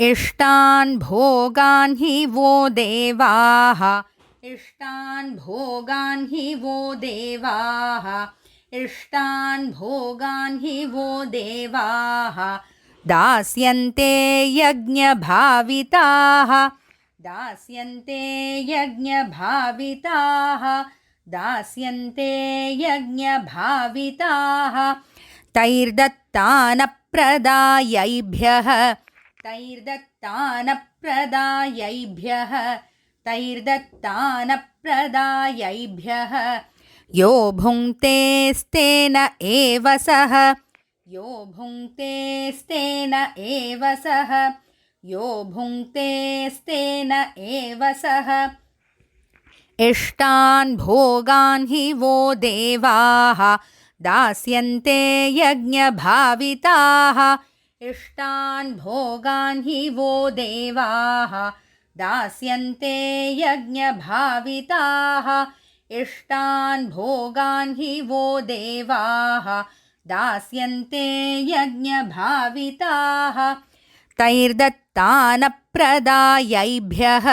इष्टान् भोगान् हि वो देवाः इष्टान् भोगान् हि वो देवाः इष्टान् भोगान् हि वो देवाः दास्यन्ते यज्ञभाविताः दास्यन्ते यज्ञभाविताः दास्यन्ते यज्ञभाविताः तैर्दत्तानप्रदायैभ्यः तैर्दत्तानप्रदायैभ्यः तैर्दत्तानप्रदायैभ्यः यो भुङ्क्तेस्तेन एव सः यो भुङ्क्तेस्तेन एव सः यो भुङ्क्तेस्तेन एव सः इष्टान् भोगान् हि वो देवाः दास्यन्ते यज्ञभाविताः इष्टान् भोगान् हि वो देवाः दास्यन्ते यज्ञभाविताः इष्टान् भोगान् हि वो देवाः दास्यन्ते यज्ञभाविताः तैर्दत्तानप्रदायैभ्यः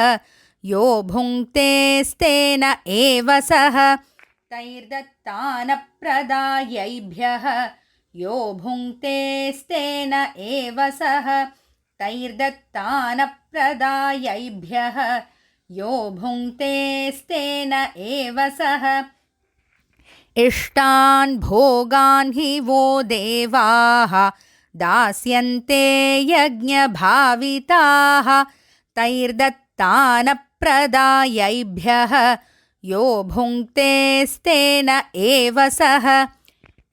यो भुङ्क्तेस्तेन एव सः तैर्दत्तानप्रदायैभ्यः यो भुङ्क्तेस्तेन एव सः तैर्दत्तानप्रदायैभ्यः यो भुङ्क्तेस्तेन एव सः इष्टान् भोगान् हि वो देवाः दास्यन्ते यज्ञभाविताः तैर्दत्तानप्रदायैभ्यः यो भुङ्क्तेस्तेन एव सः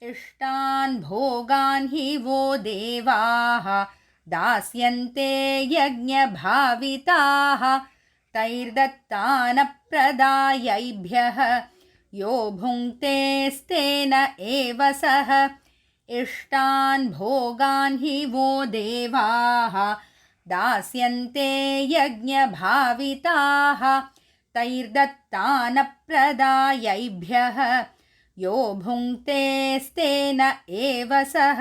इष्टान् भोगान् हि वो देवाः दास्यन्ते यज्ञभाविताः तैर्दत्तानप्रदायैभ्यः यो भुङ्क्तेस्तेन एव सः इष्टान् भोगान् हि वो देवाः दास्यन्ते यज्ञभाविताः तैर्दत्तानप्रदायैभ्यः यो भुङ्क्तेस्तेन एव सः